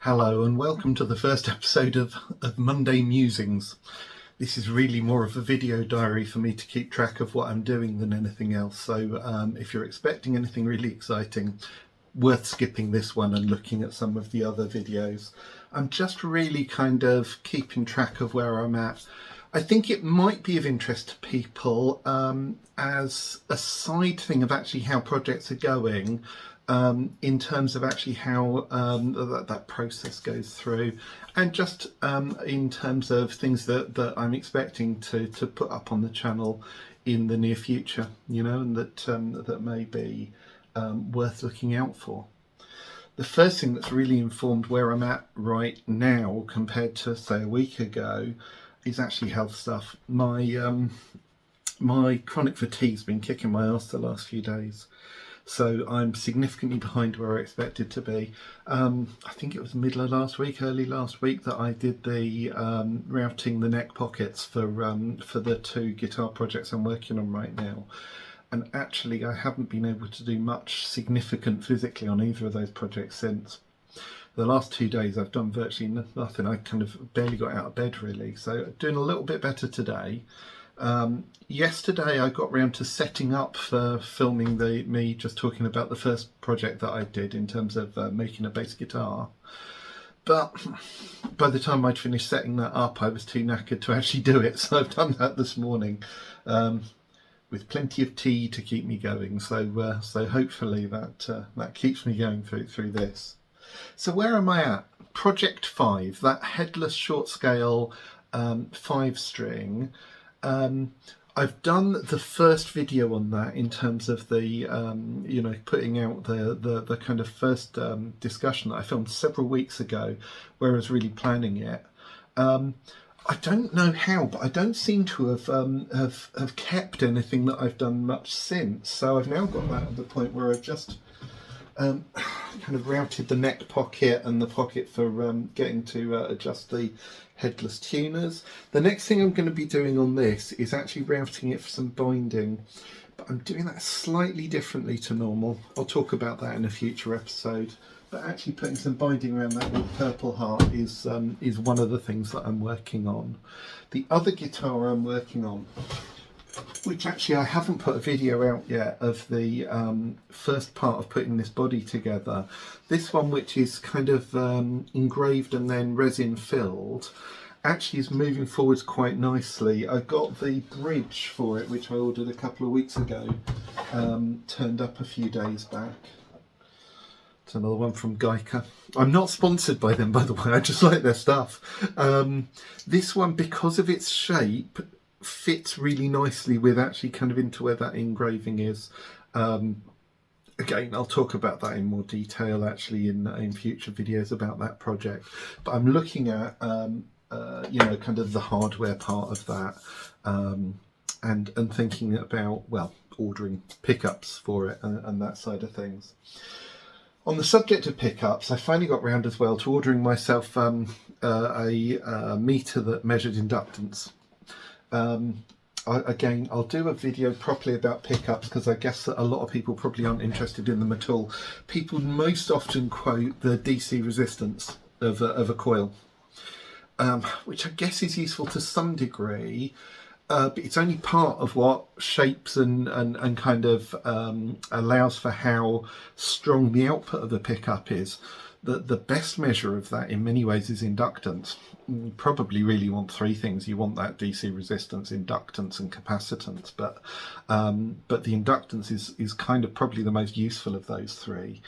Hello and welcome to the first episode of Monday Musings. This is really more of a video diary for me to keep track of what I'm doing than anything else. So if you're expecting anything really exciting, worth skipping this one and looking at some of the other videos. I'm just really kind of keeping track of where I'm at. I think it might be of interest to people as a side thing of actually how projects are going. In terms of actually how that process goes through, and just in terms of things that I'm expecting to put up on the channel in the near future, and that may be worth looking out for. The first thing that's really informed where I'm at right now compared to, say, a week ago is actually health stuff. My chronic fatigue's been kicking my ass the last few days. So I'm significantly behind where I expected to be. I think it was early last week, that I did the routing the neck pockets for the two guitar projects I'm working on right now. And actually I haven't been able to do much significant physically on either of those projects since. The last 2 days I've done virtually nothing. I kind of barely got out of bed really. So doing a little bit better today. Yesterday I got round to setting up for filming me just talking about the first project that I did in terms of making a bass guitar, but by the time I'd finished setting that up I was too knackered to actually do it, so I've done that this morning with plenty of tea to keep me going, so hopefully that keeps me going through this. So where am I at? Project 5, that headless short scale 5-string. I've done the first video on that in terms of the putting out the kind of first discussion that I filmed several weeks ago, where I was really planning it. I don't know how, but I don't seem to have kept anything that I've done much since. So I've now got that at the point where I've just kind of routed the neck pocket and the pocket for getting to adjust the headless tuners. The next thing I'm going to be doing on this is actually routing it for some binding, but I'm doing that slightly differently to normal. I'll talk about that in a future episode, but actually putting some binding around that with Purple Heart is one of the things that I'm working on. The other guitar I'm working on, which actually I haven't put a video out yet of, the first part of putting this body together. This one, which is kind of engraved and then resin filled, actually is moving forwards quite nicely. I got the bridge for it, which I ordered a couple of weeks ago, turned up a few days back. It's another one from Geica. I'm not sponsored by them, by the way, I just like their stuff. This one, because of its shape, fits really nicely with actually kind of into where that engraving is. Again, I'll talk about that in more detail actually in future videos about that project, but I'm looking at kind of the hardware part of that, and thinking about, well, ordering pickups for it and that side of things. On the subject of pickups, I finally got round as well to ordering myself a meter that measured inductance. Again, I'll do a video properly about pickups, because I guess that a lot of people probably aren't interested in them at all. People most often quote the DC resistance of a coil, which I guess is useful to some degree, but it's only part of what shapes and kind of allows for how strong the output of the pickup is. The best measure of that in many ways is inductance. You probably really want three things. You want that DC resistance, inductance and capacitance, but the inductance is kind of probably the most useful of those three.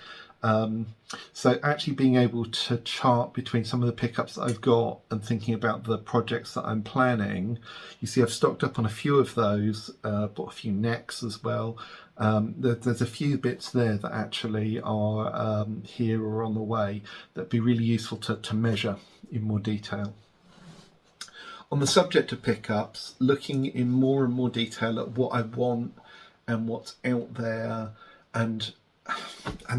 So actually being able to chart between some of the pickups that I've got and thinking about the projects that I'm planning, you see I've stocked up on a few of those, bought a few necks as well. There's a few bits there that actually are here or on the way that'd be really useful to measure in more detail. On the subject of pickups, looking in more and more detail at what I want and what's out there, and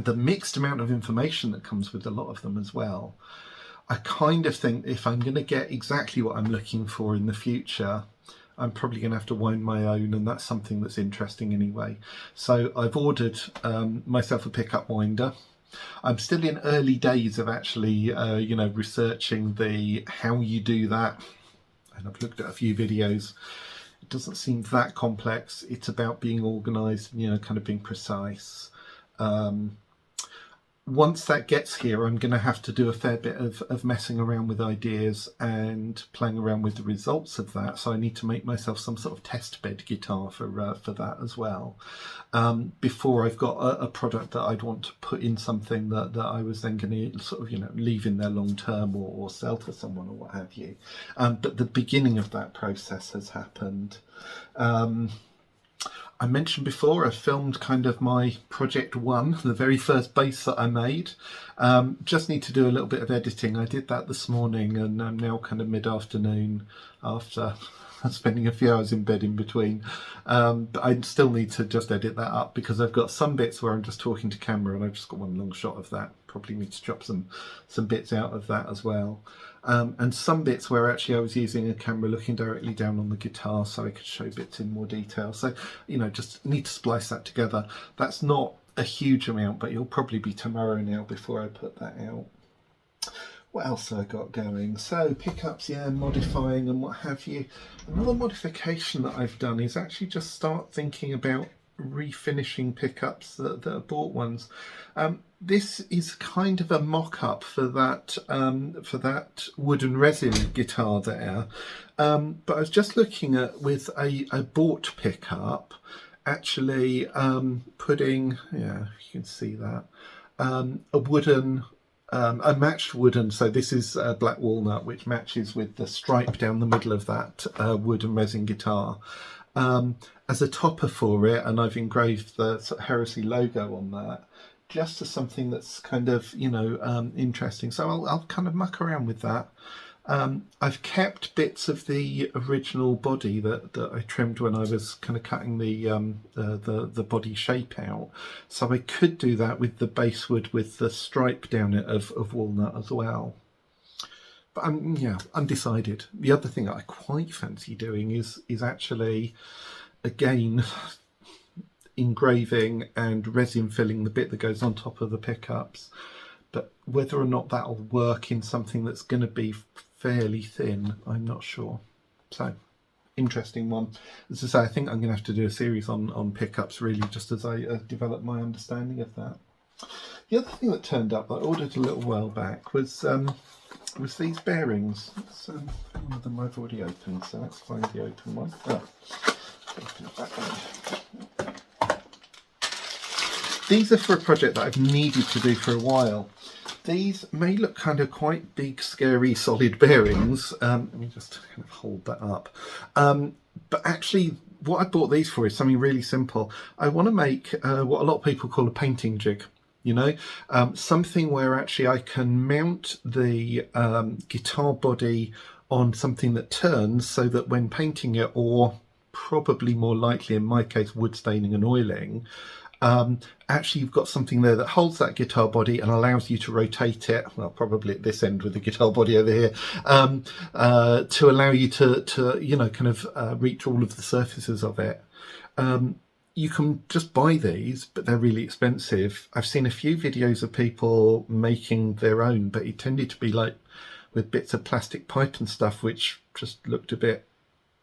the mixed amount of information that comes with a lot of them as well. I kind of think if I'm going to get exactly what I'm looking for in the future, I'm probably going to have to wind my own, and that's something that's interesting anyway. So I've ordered myself a pickup winder. I'm still in early days of actually, you know, researching how you do that. And I've looked at a few videos. It doesn't seem that complex. It's about being organised, you know, kind of being precise. Once that gets here, I'm going to have to do a fair bit of messing around with ideas and playing around with the results of that. So I need to make myself some sort of test bed guitar for that as well, before I've got a product that I'd want to put in something that I was then going to sort of, you know, leave in there long term or sell to someone or what have you. But the beginning of that process has happened. I mentioned before I filmed kind of my project one, the very first bass that I made. Just need to do a little bit of editing. I did that this morning, and I'm now kind of mid-afternoon after spending a few hours in bed in between. But I still need to just edit that up because I've got some bits where I'm just talking to camera and I've just got one long shot of that. Probably need to chop some bits out of that as well. And some bits where actually I was using a camera looking directly down on the guitar so I could show bits in more detail. So, you know, just need to splice that together. That's not a huge amount, but it'll probably be tomorrow now before I put that out. What else have I got going? So pickups, yeah, modifying and what have you. Another modification that I've done is actually just start thinking about refinishing pickups that are bought ones. This is kind of a mock-up for that wooden resin guitar there, but I was just looking at with a bought pickup, actually putting, yeah, you can see that, a wooden, a matched wooden, so this is black walnut, which matches with the stripe down the middle of that wooden resin guitar, as a topper for it, and I've engraved the sort of Heresy logo on that, just as something that's kind of, you know, interesting. So I'll kind of muck around with that. I've kept bits of the original body that I trimmed when I was kind of cutting the body shape out. So I could do that with the basswood with the stripe down it of walnut as well. But I'm, yeah, undecided. The other thing that I quite fancy doing is actually, again, engraving and resin filling the bit that goes on top of the pickups. But whether or not that'll work in something that's going to be fairly thin, I'm not sure. So, interesting one. As I say, I think I'm going to have to do a series on pickups, really, just as I develop my understanding of that. The other thing that turned up that I ordered a little while back was these bearings. One of them I've already opened, so let's find the open one. Oh, open it back end. These are for a project that I've needed to do for a while. These may look kind of quite big, scary, solid bearings. Let me just kind of hold that up. But actually, what I bought these for is something really simple. I want to make what a lot of people call a painting jig. You know, something where actually I can mount the guitar body on something that turns so that when painting it, or probably more likely in my case, wood staining and oiling, actually you've got something there that holds that guitar body and allows you to rotate it, well, probably at this end with the guitar body over here, to allow you to you know, kind of reach all of the surfaces of it. You can just buy these, but they're really expensive. I've seen a few videos of people making their own, but it tended to be like with bits of plastic pipe and stuff, which just looked a bit,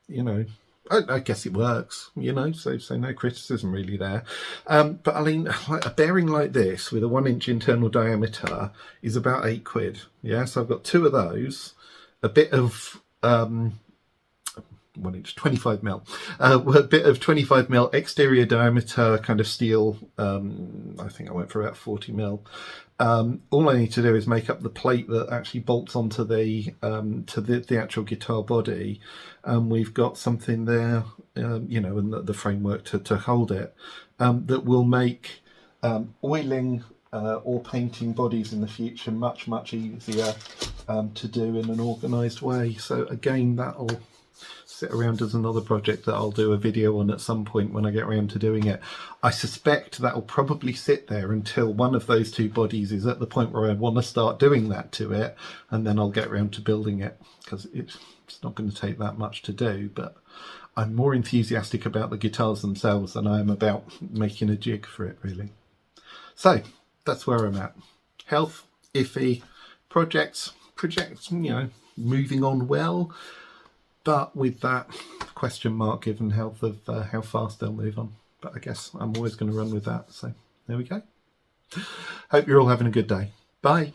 you know, I guess it works, you know, so no criticism really there. But I mean, like a bearing like this with a 1 inch internal diameter is about £8. Yeah, so I've got two of those, a bit of 1 inch, 25 mil, a bit of 25 mil exterior diameter kind of steel. I think I went for about 40 mil. All I need to do is make up the plate that actually bolts onto the actual guitar body, and we've got something there, you know, and the framework to hold it, that will make oiling or painting bodies in the future much easier to do in an organised way. So again, that'll sit around as another project that I'll do a video on at some point when I get around to doing it. I suspect that'll probably sit there until one of those two bodies is at the point where I want to start doing that to it, and then I'll get around to building it, because it's not going to take that much to do. But I'm more enthusiastic about the guitars themselves than I am about making a jig for it, really. So that's where I'm at. Health, iffy. Projects, you know, moving on well, but with that question mark given health of how fast they'll move on. But I guess I'm always going to run with that. So there we go. Hope you're all having a good day. Bye.